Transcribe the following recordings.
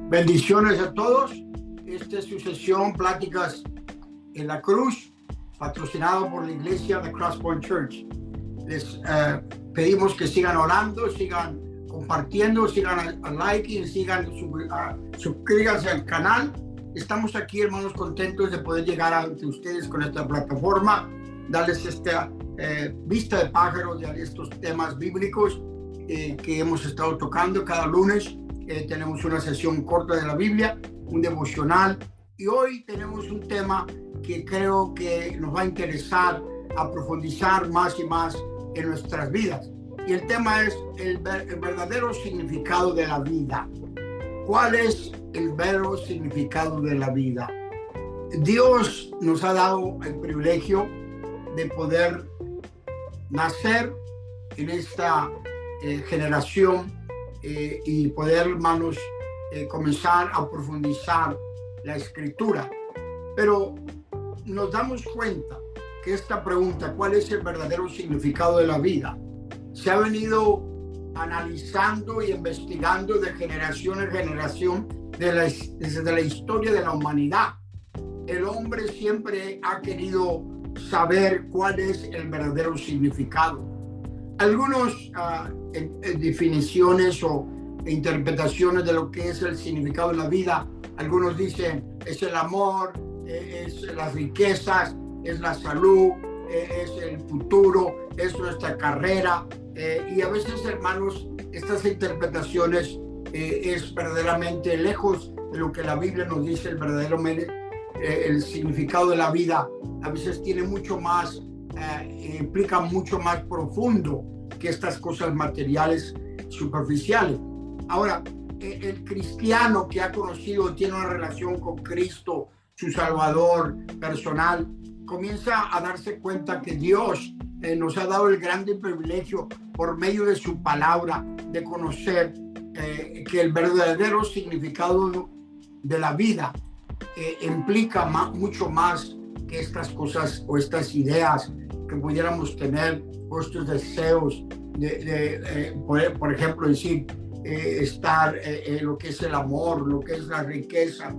Bendiciones a todos. Esta es su sesión Pláticas en la Cruz, patrocinado por la iglesia de Crosspoint Church. Les pedimos que sigan orando, sigan compartiendo, sigan a like, suscríbanse al canal. Estamos aquí, hermanos, contentos de poder llegar ante ustedes con esta plataforma, darles esta vista de pájaro de estos temas bíblicos que hemos estado tocando cada lunes. Tenemos una sesión corta de la Biblia, un devocional, y hoy tenemos un tema que creo que nos va a interesar a profundizar más y más en nuestras vidas. Y el tema es el verdadero significado de la vida. ¿Cuál es el verdadero significado de la vida? Dios nos ha dado el privilegio de poder nacer en esta generación y poder, hermanos, comenzar a profundizar la escritura. Pero nos damos cuenta que esta pregunta, ¿cuál es el verdadero significado de la vida?, se ha venido analizando y investigando de generación en generación desde la historia de la humanidad. El hombre siempre ha querido saber cuál es el verdadero significado. Algunos definiciones o interpretaciones de lo que es el significado de la vida. Algunos dicen es el amor, es las riquezas, es la salud, es el futuro, es nuestra carrera. Y a veces, hermanos, estas interpretaciones es verdaderamente lejos de lo que la Biblia nos dice el significado de la vida. A veces tiene mucho más, implica mucho más profundo que estas cosas materiales superficiales. Ahora, el cristiano que ha conocido, tiene una relación con Cristo, su Salvador personal, comienza a darse cuenta que Dios nos ha dado el grande privilegio por medio de su palabra de conocer que el verdadero significado de la vida implica mucho más que estas cosas o estas ideas que pudiéramos tener, o estos deseos de por ejemplo, decir estar lo que es el amor, lo que es la riqueza,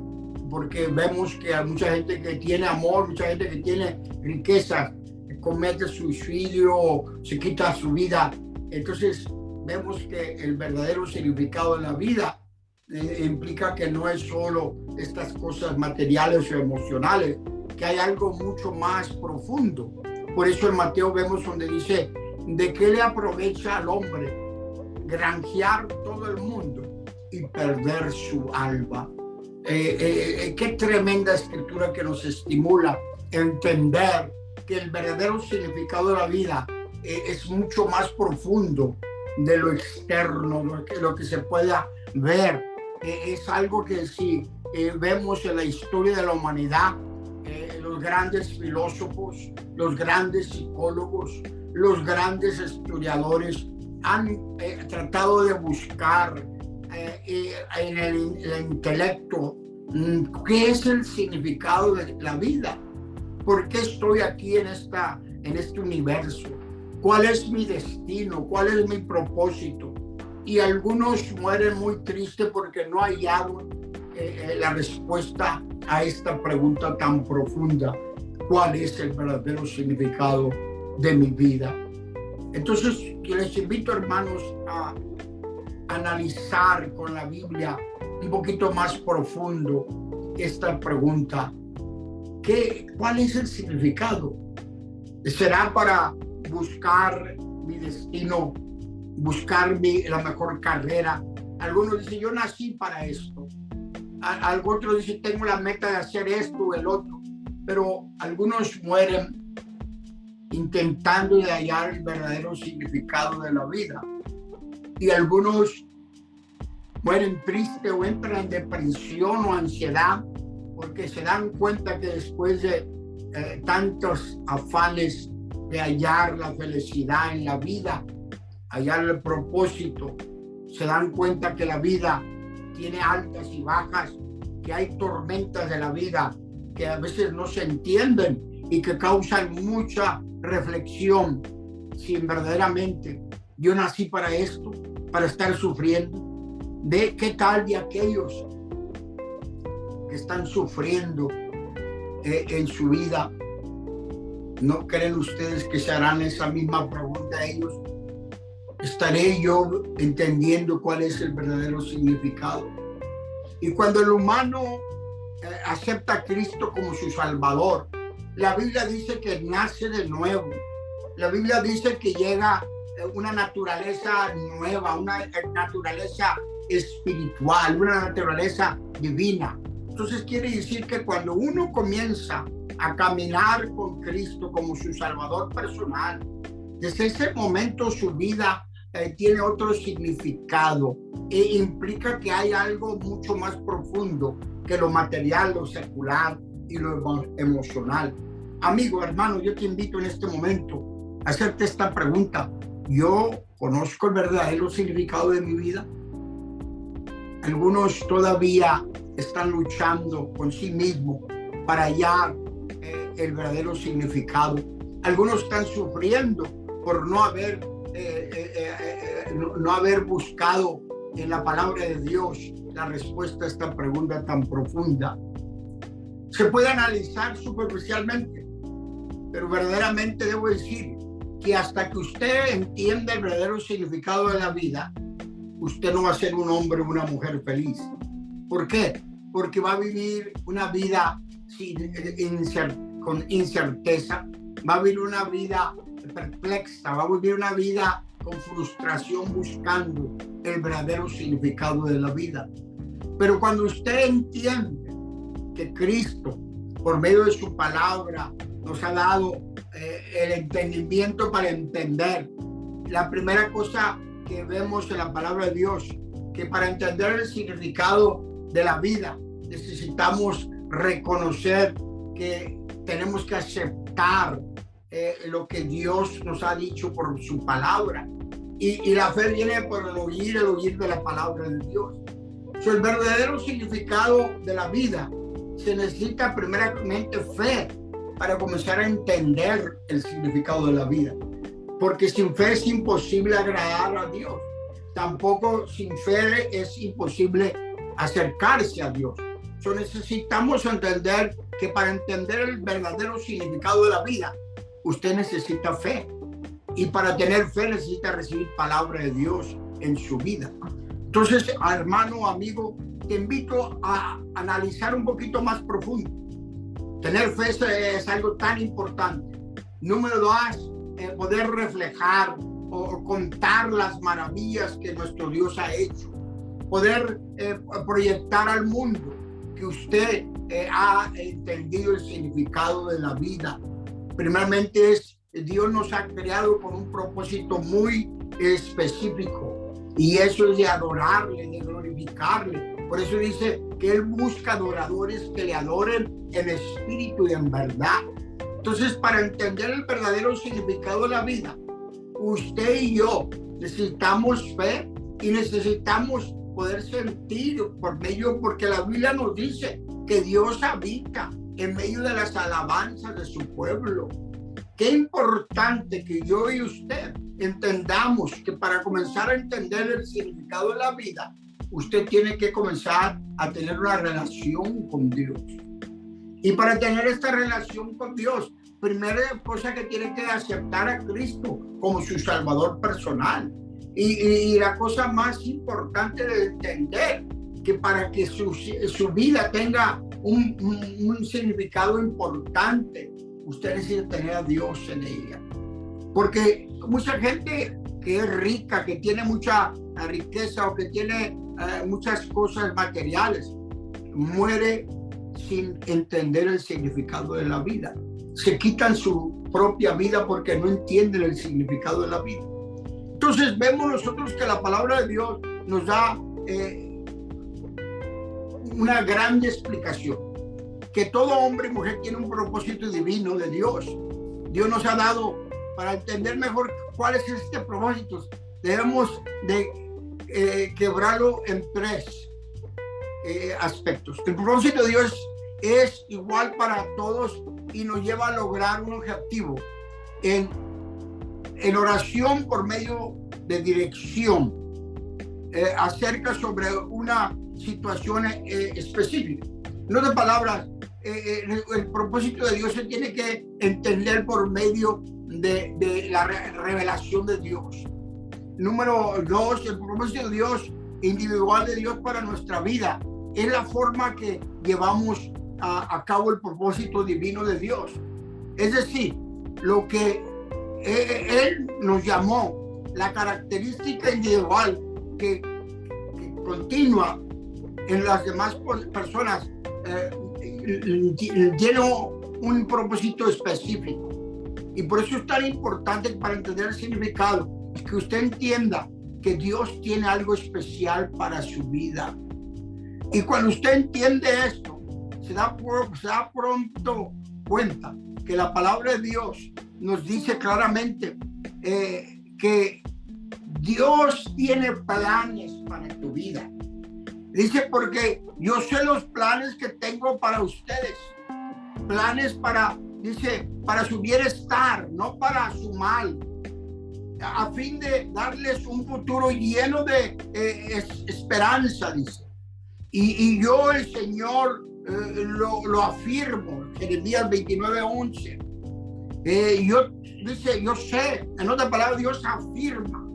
porque vemos que hay mucha gente que tiene amor, mucha gente que tiene riqueza, comete suicidio, se quita su vida. Entonces vemos que el verdadero significado de la vida implica que no es solo estas cosas materiales o emocionales, que hay algo mucho más profundo. Por eso en Mateo vemos donde dice: ¿de qué le aprovecha al hombre granjear todo el mundo y perder su alma? Qué tremenda escritura que nos estimula a entender que el verdadero significado de la vida es mucho más profundo de lo externo, lo que se pueda ver. Es algo que si vemos en la historia de la humanidad, los grandes filósofos, los grandes psicólogos, los grandes historiadores han tratado de buscar en el intelecto qué es el significado de la vida. ¿Por qué estoy aquí en este universo? ¿Cuál es mi destino? ¿Cuál es mi propósito? Y algunos mueren muy tristes porque no hallaron la respuesta a esta pregunta tan profunda: ¿cuál es el verdadero significado de mi vida? Entonces, les invito, hermanos, a analizar con la Biblia un poquito más profundo esta pregunta. ¿Cuál es el significado? ¿Será para buscar mi destino, buscar la mejor carrera? Algunos dicen: yo nací para esto. Algo otro dice: tengo la meta de hacer esto o el otro. Pero algunos mueren intentando de hallar el verdadero significado de la vida. Y algunos mueren tristes o entran en depresión o ansiedad porque se dan cuenta que después de tantos afanes de hallar la felicidad en la vida, hallar el propósito, se dan cuenta que la vida tiene altas y bajas, que hay tormentas de la vida que a veces no se entienden y que causan mucha reflexión. Si verdaderamente yo nací para esto, para estar sufriendo. ¿Qué tal de aquellos que están sufriendo en su vida, ¿no creen ustedes que se harán esa misma pregunta a ellos? ¿Estaré yo entendiendo cuál es el verdadero significado? Y cuando el humano acepta a Cristo como su Salvador, la Biblia dice que nace de nuevo. La Biblia dice que llega una naturaleza nueva, una naturaleza espiritual, una naturaleza divina. Entonces quiere decir que cuando uno comienza a caminar con Cristo como su Salvador personal, desde ese momento su vida tiene otro significado e implica que hay algo mucho más profundo que lo material, lo secular y lo emocional. Amigo, hermano, yo te invito en este momento a hacerte esta pregunta. ¿Yo conozco el verdadero significado de mi vida? Algunos todavía están luchando con sí mismos para hallar el verdadero significado. Algunos están sufriendo por no haber buscado en la palabra de Dios la respuesta a esta pregunta tan profunda. Se puede analizar superficialmente, pero verdaderamente debo decir que hasta que usted entienda el verdadero significado de la vida, usted no va a ser un hombre o una mujer feliz. ¿Por qué? Porque va a vivir una vida con incerteza, va a vivir una vida perplexa, va a vivir una vida con frustración buscando el verdadero significado de la vida. Pero cuando usted entiende que Cristo, por medio de su palabra, nos ha dado el entendimiento para entender, la primera cosa que vemos en la palabra de Dios, que para entender el significado de la vida necesitamos reconocer que tenemos que aceptar lo que Dios nos ha dicho por su palabra, y la fe viene por el oír de la palabra de Dios. El verdadero significado de la vida, se necesita primeramente fe para comenzar a entender el significado de la vida, porque sin fe es imposible agradar a Dios. Tampoco sin fe es imposible acercarse a Dios. Necesitamos entender que para entender el verdadero significado de la vida, usted necesita fe. Y para tener fe necesita recibir palabra de Dios en su vida. Entonces, hermano, amigo, te invito a analizar un poquito más profundo. Tener fe es algo tan importante. Número 2, poder reflejar o contar las maravillas que nuestro Dios ha hecho. Poder proyectar al mundo que usted ha entendido el significado de la vida. Primeramente Dios nos ha creado con un propósito muy específico, y eso es de adorarle, de glorificarle. Por eso dice que Él busca adoradores que le adoren en espíritu y en verdad. Entonces, para entender el verdadero significado de la vida, usted y yo necesitamos fe y necesitamos poder sentir por medio, porque la Biblia nos dice que Dios habita en medio de las alabanzas de su pueblo. Qué importante que yo y usted entendamos que para comenzar a entender el significado de la vida, usted tiene que comenzar a tener una relación con Dios. Y para tener esta relación con Dios, primera cosa que tiene que aceptar a Cristo como su Salvador personal. Y la cosa más importante de entender, que para que su vida tenga un significado importante, usted necesita tener a Dios en ella. Porque mucha gente que es rica, que tiene mucha riqueza o que tiene muchas cosas materiales, muere sin entender el significado de la vida. Se quitan su propia vida porque no entienden el significado de la vida. Entonces vemos nosotros que la palabra de Dios nos da una gran explicación, que todo hombre y mujer tiene un propósito divino de Dios. Dios nos ha dado, para entender mejor cuál es este propósito, debemos de quebrarlo en 3 aspectos. El propósito de Dios es igual para todos y nos lleva a lograr un objetivo en oración por medio de dirección acerca sobre una situación específica. En otras palabras, el propósito de Dios se tiene que entender por medio de la revelación de Dios. Número 2, el propósito de Dios, individual de Dios para nuestra vida, es la forma que llevamos a cabo el propósito divino de Dios. Es decir, lo que Él nos llamó, la característica individual que continua en las demás personas, tiene un propósito específico. Y por eso es tan importante para entender el significado, que usted entienda que Dios tiene algo especial para su vida. Y cuando usted entiende esto, se da pronto cuenta que la palabra de Dios nos dice claramente que Dios tiene planes para tu vida. Dice, porque yo sé los planes que tengo para ustedes. Planes para su bienestar, no para su mal. A fin de darles un futuro lleno de esperanza, dice. Y yo, el Señor, lo afirmo. Jeremías 29:11. Yo sé, en otras palabras, Dios afirma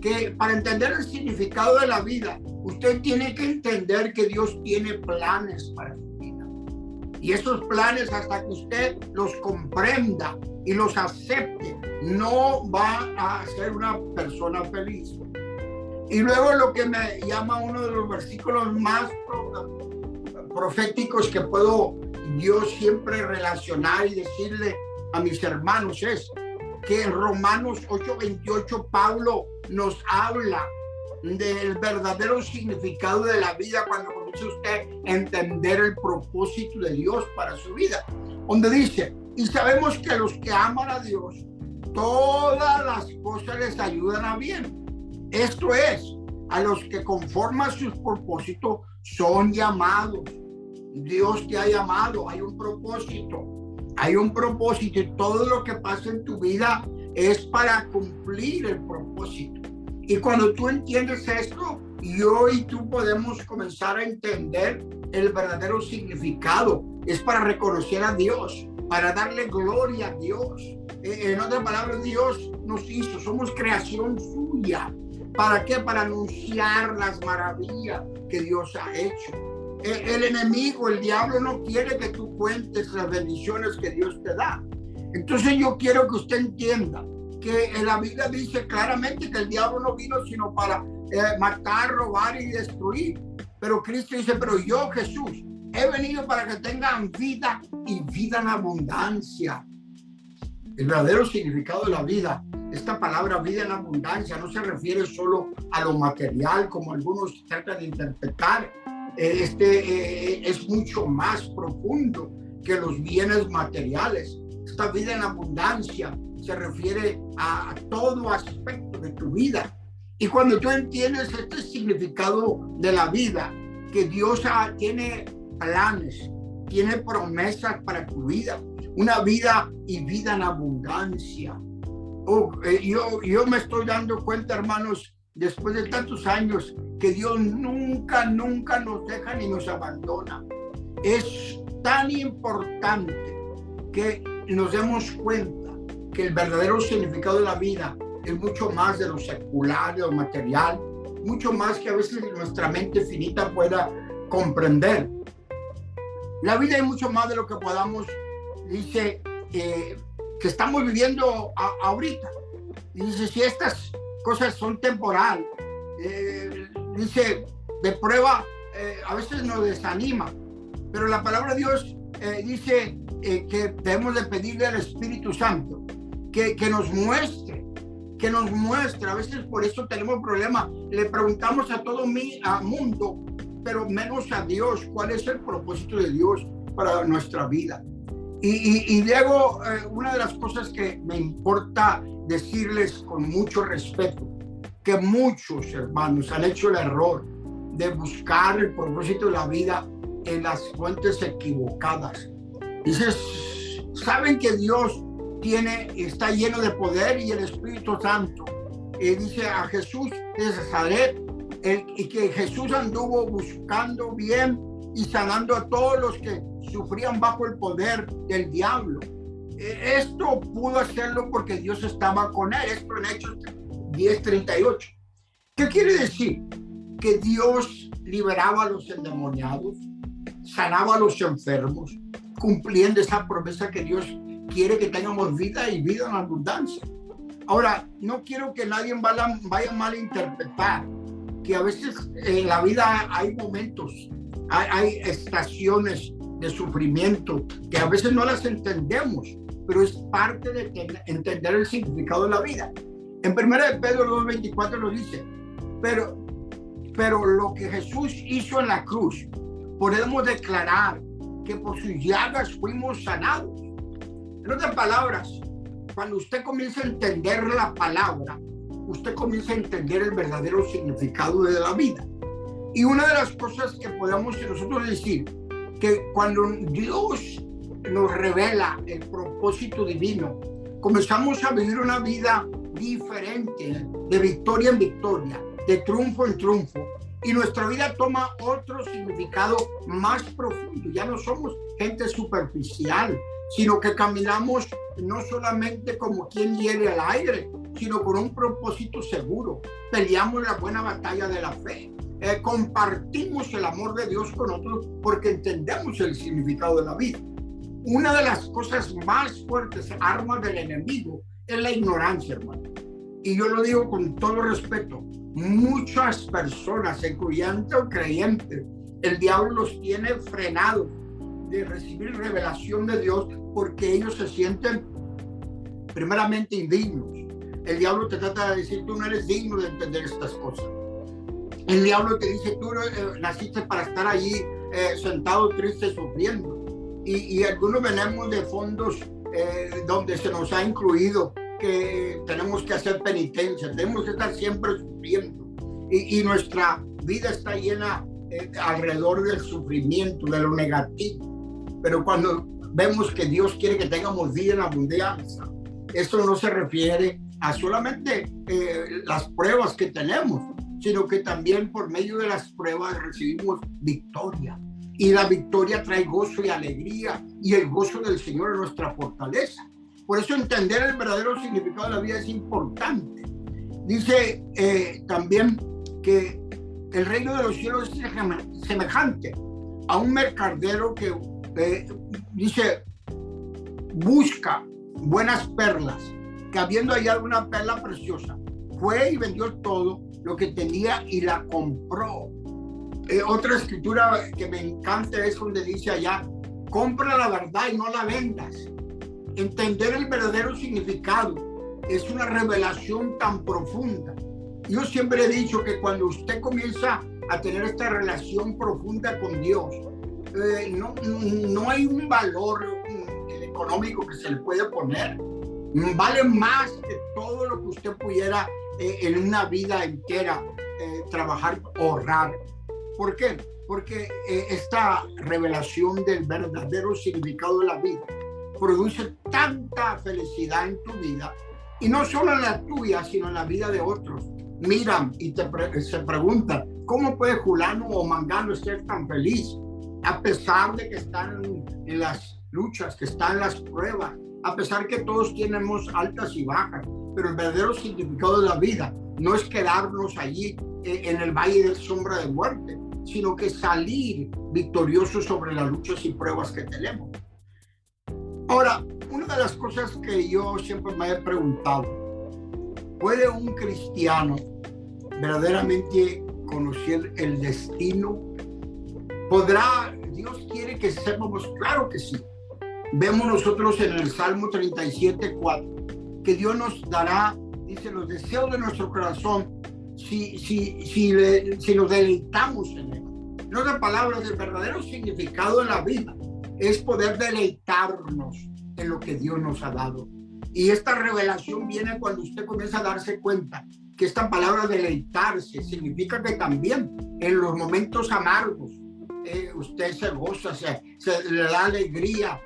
que para entender el significado de la vida, usted tiene que entender que Dios tiene planes para su vida. Y esos planes, hasta que usted los comprenda y los acepte, no va a ser una persona feliz. Y luego lo que me llama uno de los versículos más proféticos que puedo yo siempre relacionar y decirle a mis hermanos es que en Romanos 8:28 Pablo nos habla del verdadero significado de la vida cuando comienza usted a entender el propósito de Dios para su vida, donde dice, y sabemos que a los que aman a Dios, todas las cosas les ayudan a bien. Esto es, a los que conforme a sus propósitos son llamados. Dios te ha llamado, hay un propósito y todo lo que pasa en tu vida es para cumplir el propósito. Y cuando tú entiendes esto, yo y tú podemos comenzar a entender el verdadero significado. Es para reconocer a Dios, para darle gloria a Dios. En otras palabras, Dios nos hizo, somos creación suya. ¿Para qué? Para anunciar las maravillas que Dios ha hecho. El enemigo, el diablo, no quiere que tú cuentes las bendiciones que Dios te da. Entonces yo quiero que usted entienda que en la Biblia dice claramente que el diablo no vino sino para matar, robar y destruir. Pero Cristo dice, pero yo, Jesús, he venido para que tengan vida y vida en abundancia. El verdadero significado de la vida, esta palabra vida en abundancia, no se refiere solo a lo material como algunos tratan de interpretar. Es mucho más profundo que los bienes materiales. Esta vida en abundancia se refiere a todo aspecto de tu vida. Y cuando tú entiendes este significado de la vida, que Dios tiene planes, tiene promesas para tu vida, una vida y vida en abundancia. Yo me estoy dando cuenta, hermanos, después de tantos años, que Dios nunca nos deja ni nos abandona. Es tan importante que nos demos cuenta que el verdadero significado de la vida es mucho más de lo secular, de lo material, mucho más que a veces nuestra mente finita pueda comprender. La vida es mucho más de lo que podamos, dice, que estamos viviendo ahorita. Dice, si estas cosas son temporales, dice, de prueba, a veces nos desanima, pero la palabra de Dios dice que debemos de pedirle al Espíritu Santo que nos muestre, a veces por eso tenemos problemas, le preguntamos a todo mundo, pero menos a Dios, cuál es el propósito de Dios para nuestra vida. Y luego, una de las cosas que me importa decirles con mucho respeto, que muchos hermanos han hecho el error de buscar el propósito de la vida en las fuentes equivocadas. Dices, saben que Dios está lleno de poder y el Espíritu Santo. Dice a Jesús de Nazaret, y que Jesús anduvo buscando bien y sanando a todos los que sufrían bajo el poder del diablo. Esto pudo hacerlo porque Dios estaba con él. Esto en Hechos 10:38. ¿Qué quiere decir? Que Dios liberaba a los endemoniados, sanaba a los enfermos, cumpliendo esa promesa que Dios quiere que tengamos vida y vida en abundancia. Ahora, no quiero que nadie vaya a malinterpretar que a veces en la vida hay momentos, hay estaciones de sufrimiento que a veces no las entendemos, pero es parte de entender el significado de la vida. En 1 Pedro 2:24 lo dice, pero lo que Jesús hizo en la cruz, podemos declarar que por sus llagas fuimos sanados. En otras palabras, cuando usted comienza a entender la palabra, usted comienza a entender el verdadero significado de la vida. Y una de las cosas que podemos nosotros decir, que cuando Dios nos revela el propósito divino, comenzamos a vivir una vida diferente, de victoria en victoria, de triunfo en triunfo, y nuestra vida toma otro significado más profundo. Ya no somos gente superficial, sino que caminamos no solamente como quien hiere al aire, sino con un propósito seguro. Peleamos la buena batalla de la fe. Compartimos el amor de Dios con otros porque entendemos el significado de la vida. Una de las cosas más fuertes, armas del enemigo, es la ignorancia, hermano. Y yo lo digo con todo respeto. Muchas personas, incluyendo creyentes, el diablo los tiene frenados de recibir revelación de Dios porque ellos se sienten primeramente indignos. El diablo te trata de decir, tú no eres digno de entender estas cosas. El diablo te dice, tú naciste para estar allí sentado, triste, sufriendo. Y algunos venimos de fondos donde se nos ha incluido que tenemos que hacer penitencia, tenemos que estar siempre sufriendo. Y nuestra vida está llena alrededor del sufrimiento, de lo negativo. Pero cuando vemos que Dios quiere que tengamos vida en abundancia, esto no se refiere a solamente las pruebas que tenemos, sino que también por medio de las pruebas recibimos victoria. Y la victoria trae gozo y alegría, y el gozo del Señor es nuestra fortaleza. Por eso entender el verdadero significado de la vida es importante. Dice también que el reino de los cielos es semejante a un mercader que dice, busca buenas perlas, que habiendo hallado una perla preciosa, fue y vendió todo lo que tenía y la compró. Otra escritura que me encanta es donde dice allá, compra la verdad y no la vendas. Entender el verdadero significado es una revelación tan profunda. Yo siempre he dicho que cuando usted comienza a tener esta relación profunda con Dios, no hay un valor económico que se le puede poner. Vale más que todo lo que usted pudiera en una vida entera trabajar, ahorrar. ¿Por qué? Porque esta revelación del verdadero significado de la vida produce tanta felicidad en tu vida, y no solo en la tuya, sino en la vida de otros. Miran y se preguntan, ¿cómo puede Julano o Mangano ser tan feliz? A pesar de que están en las luchas, que están en las pruebas, a pesar que todos tenemos altas y bajas, pero el verdadero significado de la vida no es quedarnos allí en el valle de sombra de muerte, sino que salir victoriosos sobre las luchas y pruebas que tenemos. Ahora, una de las cosas que yo siempre me he preguntado, ¿puede un cristiano verdaderamente conocer el destino? ¿Podrá? Dios quiere que sepamos, claro que sí. Vemos nosotros en el Salmo 37:4 que Dios nos dará, dice, los deseos de nuestro corazón si nos deleitamos en él. En otras palabras, el verdadero significado de la vida es poder deleitarnos en lo que Dios nos ha dado. Y esta revelación viene cuando usted comienza a darse cuenta que esta palabra deleitarse significa que también en los momentos amargos usted se goza, se le da alegría,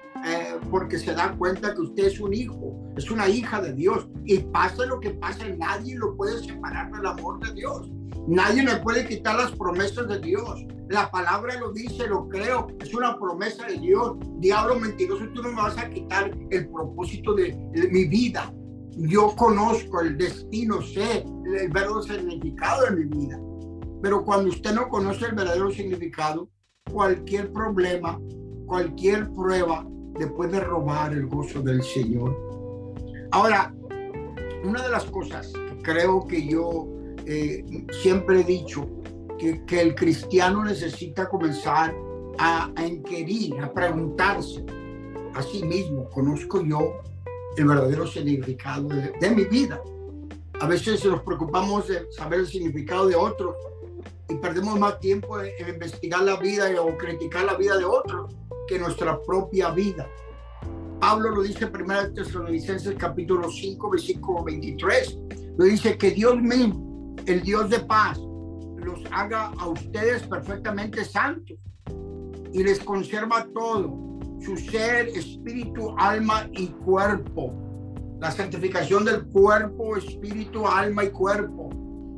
porque se da cuenta que usted es un hijo, es una hija de Dios, y pase lo que pase, nadie lo puede separar del amor de Dios. Nadie le puede quitar las promesas de Dios. La palabra lo dice, lo creo, es una promesa de Dios. Diablo mentiroso, tú no me vas a quitar el propósito de mi vida. Yo conozco el destino, sé el verdadero significado de mi vida. Pero cuando usted no conoce el verdadero significado, cualquier problema, cualquier prueba le puede robar el gozo del Señor. Ahora, una de las cosas que creo que yo siempre he dicho, que el cristiano necesita comenzar a inquirir, a preguntarse a sí mismo: ¿conozco yo el verdadero significado de mi vida? A veces nos preocupamos de saber el significado de otros y perdemos más tiempo en investigar la vida o criticar la vida de otros que nuestra propia vida. Pablo lo dice en 1 Tesalonicenses capítulo 5, versículo 23. Lo dice: que Dios mismo, el Dios de paz, los haga a ustedes perfectamente santos y les conserva todo, su ser, espíritu, alma y cuerpo. La santificación del cuerpo, espíritu, alma y cuerpo.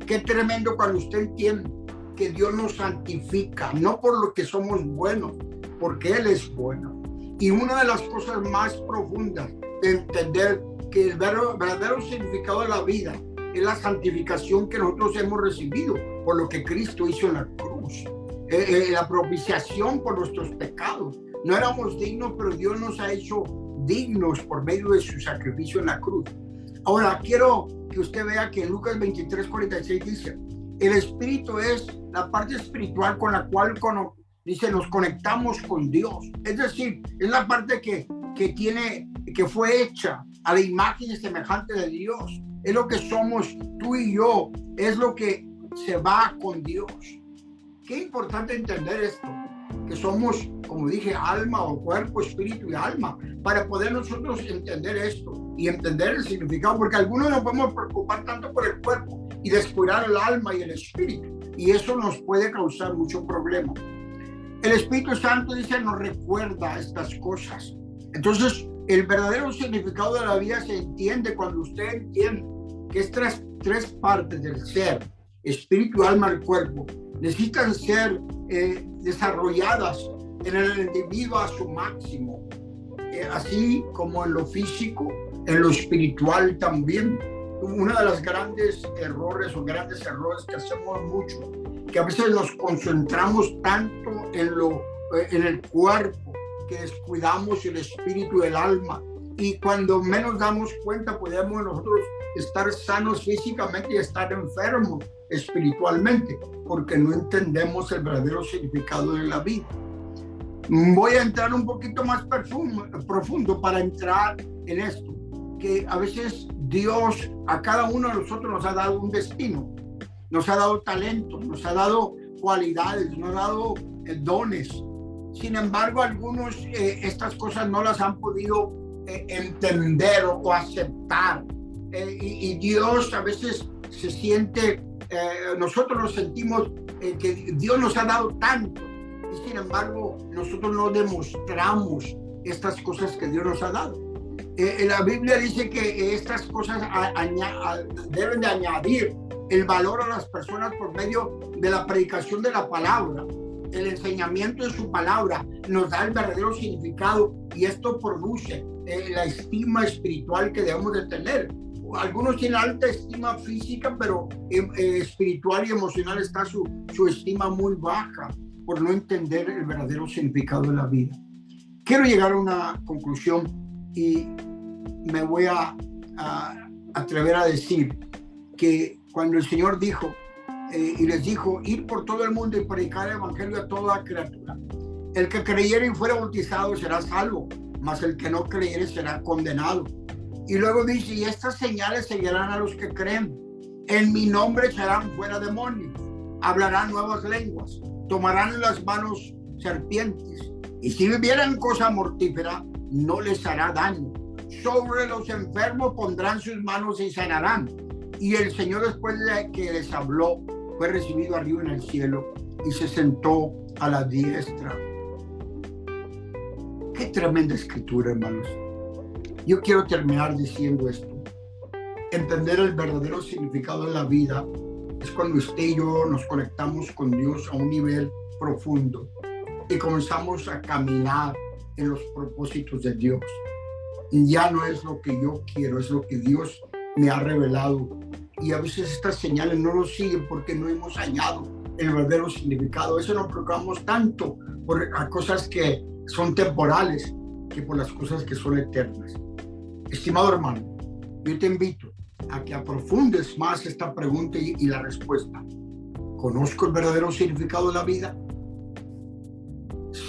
Qué tremendo cuando usted entiende que Dios nos santifica, no por lo que somos buenos, porque Él es bueno. Y una de las cosas más profundas de entender que el verdadero significado de la vida es la santificación que nosotros hemos recibido por lo que Cristo hizo en la cruz. La propiciación por nuestros pecados. No éramos dignos, pero Dios nos ha hecho dignos por medio de su sacrificio en la cruz. Ahora, quiero que usted vea que en Lucas 23, 46 dice: el espíritu es la parte espiritual con la cual dice, nos conectamos con Dios. Es decir, es la parte que fue hecha a la imagen y semejante de Dios. Es lo que somos tú y yo. Es lo que se va con Dios. Qué importante entender esto, que somos, como dije, alma o cuerpo, espíritu y alma, para poder nosotros entender esto y entender el significado, porque algunos nos podemos preocupar tanto por el cuerpo y descuidar el alma y el espíritu, y eso nos puede causar mucho problema. El Espíritu Santo, dice, nos recuerda estas cosas. Entonces, el verdadero significado de la vida se entiende cuando usted entiende que estas tres partes del ser, espíritu, alma y cuerpo, necesitan ser desarrolladas en el individuo a su máximo, así como en lo físico, en lo espiritual también. Uno de los grandes errores que hacemos mucho, que a veces nos concentramos tanto en el cuerpo que descuidamos el espíritu y el alma, y cuando menos damos cuenta podemos nosotros estar sanos físicamente y estar enfermos espiritualmente, porque no entendemos el verdadero significado de la vida. Voy a entrar un poquito más profundo para entrar en esto, que a veces Dios a cada uno de nosotros nos ha dado un destino, nos ha dado talentos, nos ha dado cualidades, nos ha dado dones. Sin embargo, algunos estas cosas no las han podido entender o aceptar, y Dios a veces se siente, nosotros nos sentimos que Dios nos ha dado tanto, y sin embargo nosotros no demostramos estas cosas que Dios nos ha dado. La Biblia dice que estas cosas deben de añadir el valor a las personas por medio de la predicación de la palabra. El enseñamiento de su palabra nos da el verdadero significado, y esto produce la estima espiritual que debemos de tener. Algunos tienen alta estima física, pero espiritual y emocional está su estima muy baja por no entender el verdadero significado de la vida. Quiero llegar a una conclusión y me voy a atrever a decir que cuando el Señor dijo y les dijo: ir por todo el mundo y predicar el evangelio a toda criatura, el que creyere y fuera bautizado será salvo, mas el que no creyere será condenado. Y luego dice: y estas señales seguirán a los que creen, en mi nombre echarán fuera demonios, hablarán nuevas lenguas, tomarán en las manos serpientes, y si bebieran cosa mortífera no les hará daño. Sobre los enfermos pondrán sus manos y sanarán. Y el Señor, después de que les habló, fue recibido arriba en el cielo y se sentó a la diestra. Qué tremenda escritura, hermanos. Yo quiero terminar diciendo esto. Entender el verdadero significado de la vida es cuando usted y yo nos conectamos con Dios a un nivel profundo y comenzamos a caminar en los propósitos de Dios. Y ya no es lo que yo quiero, es lo que Dios me ha revelado. Y a veces estas señales no nos siguen porque no hemos hallado el verdadero significado. A veces nos preocupamos tanto por cosas que son temporales que por las cosas que son eternas. Estimado hermano, yo te invito a que aprofundes más esta pregunta y la respuesta. ¿Conozco el verdadero significado de la vida?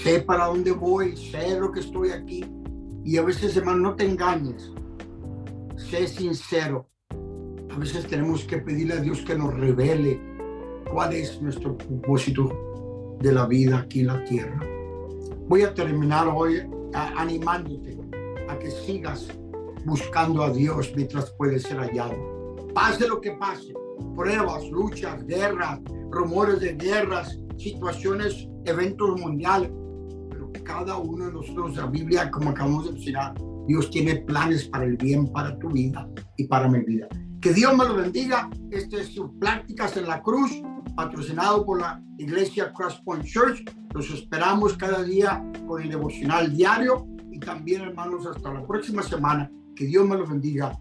¿Sé para dónde voy? ¿Sé lo que estoy aquí? Y a veces, hermano, no te engañes. Sé sincero. A veces tenemos que pedirle a Dios que nos revele cuál es nuestro propósito de la vida aquí en la tierra. Voy a terminar hoy animándote a que sigas buscando a Dios mientras puede ser hallado. Pase lo que pase, pruebas, luchas, guerras, rumores de guerras, situaciones, eventos mundiales, pero cada uno de nosotros, la Biblia, como acabamos de mencionar, Dios tiene planes para el bien, para tu vida y para mi vida. Que Dios me lo bendiga. Este es su Pláticas en la Cruz, patrocinado por la iglesia Crosspoint Church. Los esperamos cada día con el devocional diario y también, hermanos, hasta la próxima semana. Que Dios me lo bendiga